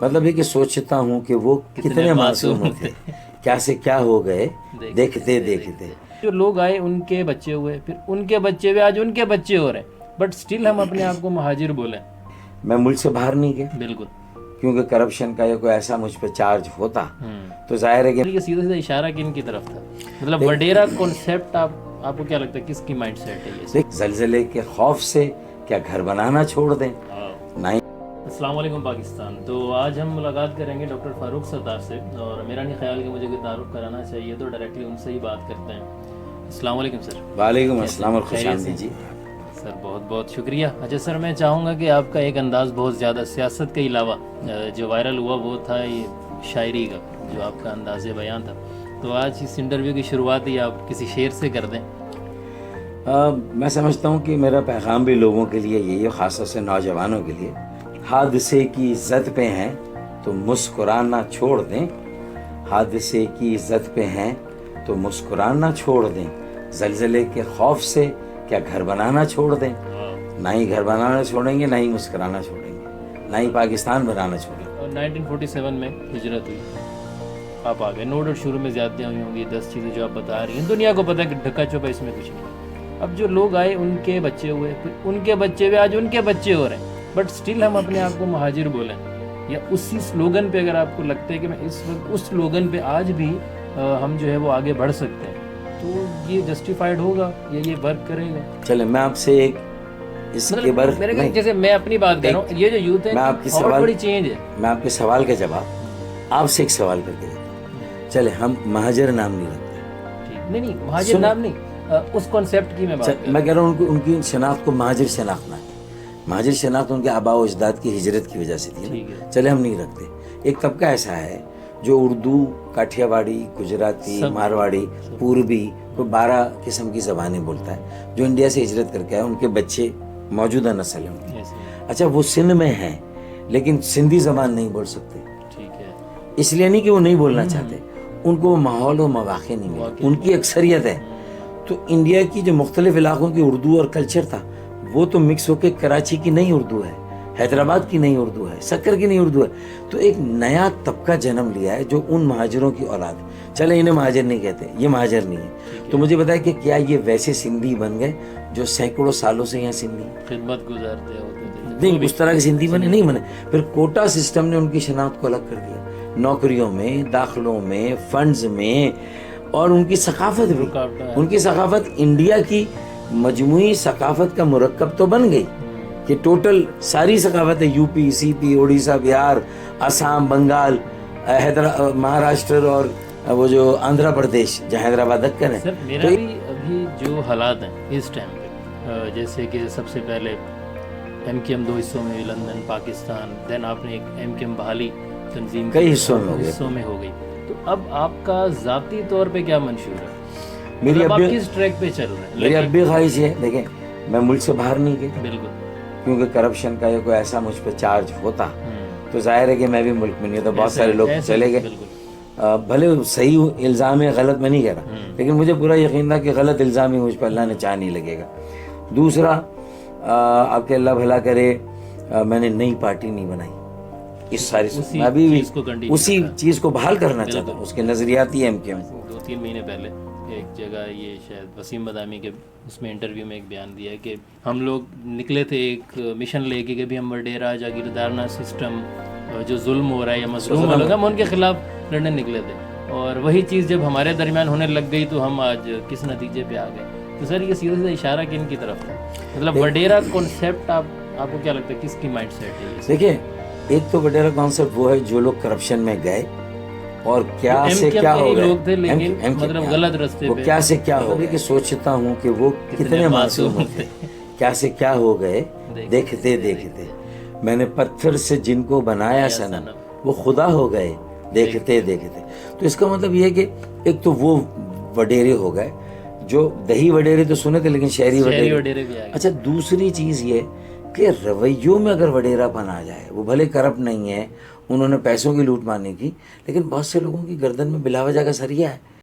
مطلب یہ کہ سوچتا ہوں کہ وہ کتنے معصوم تھے، کیا سے کیا ہو گئے دیکھتے دیکھتے. جو لوگ آئے ان کے بچے ہوئے، پھر ان کے بچے ہوئے، آج ان کے بچے ہو رہے ہیں، بٹ سٹل ہم اپنے آپ کو مہاجر بولیں. میں ملک سے باہر نہیں گیا بالکل. کیونکہ کرپشن کا یا کوئی ایسا مجھ پہ چارج ہوتا تو ظاہر ہے کہ یہ سیدھا سیدھا اشارہ کن کی طرف تھا؟ مطلب وڈیرا کانسیپٹ آپ کو کیا لگتا ہے کس کی مائنڈ سیٹ ہے یہ؟ زلزلے کے خوف سے کیا گھر بنانا چھوڑ دیں؟ نہیں. السلام علیکم پاکستان. تو آج ہم ملاقات کریں گے ڈاکٹر فاروق ستار سے، اور میرا نہیں خیال کہ مجھے کوئی تعارف کرانا چاہیے، تو ڈائریکٹلی ان سے ہی بات کرتے ہیں. السلام علیکم سر. وعلیکم السلام اور خوش آمدید جی. سر بہت بہت شکریہ. اچھا سر، میں چاہوں گا کہ آپ کا ایک انداز بہت زیادہ سیاست کے علاوہ جو وائرل ہوا وہ تھا یہ شاعری کا، جو آپ کا انداز بیان تھا. تو آج اس انٹرویو کی شروعات ہی آپ کسی شعر سے کر دیں. میں سمجھتا ہوں کہ میرا پیغام بھی لوگوں کے لیے یہی ہے، خاص طور سے نوجوانوں کے لیے. حادثے کی زد پہ ہیں تو مسکرانا چھوڑ دیں، حادثے کی زد پہ ہیں تو مسکرانا چھوڑ دیں، زلزلے کے خوف سے کیا گھر بنانا چھوڑ دیں؟ نہ ہی گھر بنانا چھوڑیں گے، نہ ہی مسکرانا چھوڑیں گے، نہ ہی پاکستان بنانا چھوڑیں گے. 1947 میں ہجرت ہوئی، آپ آ گئے. نو ڈاؤٹ شروع میں زیادتیاں ہوئی ہوں گی، 10 چیزیں جو آپ بتا رہی ہیں دنیا کو پتہ ہے کہ ڈھکا چھپا اس میں کچھ نہیں. اب جو لوگ آئے ان کے بچے ہوئے، پھر ان کے بچے ہوئے، آج ان کے بچے ہو رہے ہیں، بٹ سٹل ہم اپنے آپ کو مہاجر بولیں. یا اسی سلوگن پہ اگر آپ کو لگتا ہے کہ میں اس وقت اس سلوگن پہ آج بھی ہم جو ہے وہ آگے بڑھ سکتے ہیں، تو یہ جسٹیفائڈ ہوگا یا یہ ورک کرے گا؟ چلے میں آپ سے ایک اس کے بار جیسے میں اپنی بات کر رہا ہوں، یہ جو یوتھ ہے بڑی چینج ہے. میں آپ کے سوال کا جواب آپ سے ایک سوال کر کے دیتا ہوں. چلے ہم مہاجر نام نہیں رکھتے. نہیں مہاجر نام نہیں، اس کانسیپٹ کی میں کہہ رہا ہوں ان کی شناخت کو مہاجر شناخت نہ ہے. مہاجر شناخت ان کے آباء و اجداد کی ہجرت کی وجہ سے تھی. چلے ہم نہیں رکھتے. ایک طبقہ ایسا ہے جو اردو، کاٹھیا واڑی، گجراتی، مارواڑی، پوربی، کوئی 12 قسم کی زبانیں بولتا ہے، جو انڈیا سے ہجرت کر کے آئے. ان کے بچے موجودہ نسل ہیں ان کی. اچھا وہ سندھ میں ہیں لیکن سندھی زبان نہیں بول سکتے. اس لیے نہیں کہ وہ نہیں بولنا چاہتے، ان کو ماحول و مواقع نہیں ملے، ان کی اکثریت ہے. تو انڈیا کی جو مختلف علاقوں کی اردو اور کلچر تھا وہ تو مکس ہو کے کراچی کی نئی اردو ہے، حیدرآباد کی نئی اردو ہے، سکر کی نئی اردو ہے. تو ایک نیا طبقہ جنم لیا ہے جو ان مہاجروں کی اولاد ہے. چلے انہیں مہاجر نہیں کہتے، یہ مہاجر نہیں ہے. تو مجھے بتائیں کہ کیا یہ ویسے سندھی بن گئے جو سینکڑوں سالوں سے یہاں سندھی خدمت گزارتے ہوتے نہیں، اس طرح کے سندھی بنے نہیں بنے. پھر کوٹا سسٹم نے ان کی شناخت کو الگ کر دیا، نوکریوں میں، داخلوں میں، فنڈز میں، اور ان کی ثقافت بھی. ان کی ثقافت انڈیا کی مجموعی ثقافت کا مرکب تو بن گئی کہ ٹوٹل ساری ثقافت ہے، یو پی، سی پی، اڑیسہ، بہار، آسام، بنگال، مہاراشٹر اور وہ جو آندھرا پردیش جہاں حیدرآباد دکن ہے. سر میرا بھی ابھی جو حالات ہیں اس ٹائم پہ، جیسے کہ سب سے پہلے ایم کیو ایم 2 حصوں میں، لندن، پاکستان، دین آپ نے ایک ایم کیو ایم بحالی تنظیم کئی حصوں میں ہو گئی. تو اب آپ کا ذاتی طور پہ کیا منشور ہے؟ میری آپ کس ٹریک پہ چل رہے ہیں؟ میری اب بھی خواہش ہے، دیکھیں میں ملک سے باہر نہیں گیا بالکل، کیونکہ کرپشن کا یا کوئی ایسا مجھ پہ چارج ہوتا تو ظاہر ہے کہ میں بھی ملک میں نہیں ہوتا. بہت سارے لوگ چلے گئے، بھلے صحیح الزام ہے، غلط میں نہیں کہہ رہا، لیکن مجھے پورا یقین تھا کہ غلط الزام ہی مجھ پہ اللہ نے چاہ نہیں لگے گا. دوسرا، آپ کے اللہ بھلا کرے، میں نے نئی پارٹی نہیں بنائی. اس ساری میں ابھی بھی اسی چیز کو بحال کرنا چاہتا ہوں، اس کے نظریاتی ایم کیو ایم. 2-3 مہینے پہلے ایک جگہ یہ شاید وسیم بدامی کے اس میں انٹرویو میں ایک بیان دیا ہے کہ ہم لوگ نکلے تھے ایک مشن لے کے کہ بھی ہم وڈیرا جاگیردارانہ سسٹم جو ظلم ہو رہا ہے یا مظلوم لوگ، ہم ان کے خلاف لڑنے نکلے تھے، اور وہی چیز جب ہمارے درمیان ہونے لگ گئی تو ہم آج کس نتیجے پہ آ گئے. تو سر یہ سیدھا سیدھا اشارہ کن کی طرف تھا؟ مطلب وڈیرا کانسیپٹ آپ کو کیا لگتا ہے کس کی مائنڈ سیٹ ہے یہ؟ دیکھیں ایک تو وڈیرا کانسیپٹ وہ ہے جو لوگ کرپشن میں گئے اور کیا سے کیا ہو گئے، مطلب غلط راستے پہ کیا سے کیا ہو گئے کہ سوچتا ہوں کہ وہ کتنے معصوم تھے، کیا سے کیا ہو گئے دیکھتے دیکھتے. میں نے پتھر سے جن کو بنایا صنم وہ خدا ہو گئے دیکھتے دیکھتے. تو اس کا مطلب یہ ہے کہ ایک تو وہ وڈیرے ہو گئے جو دہی وڈیرے تو سنے تھے لیکن شہری وڈیرے. اچھا دوسری چیز یہ کہ رویوں میں اگر وڈیرا پن آ جائے، وہ بھلے کرپٹ نہیں ہے، انہوں نے پیسوں کی لوٹ مارنے کی، لیکن بہت سے لوگوں کی گردن میں بلا وجہ کا سریا ہے.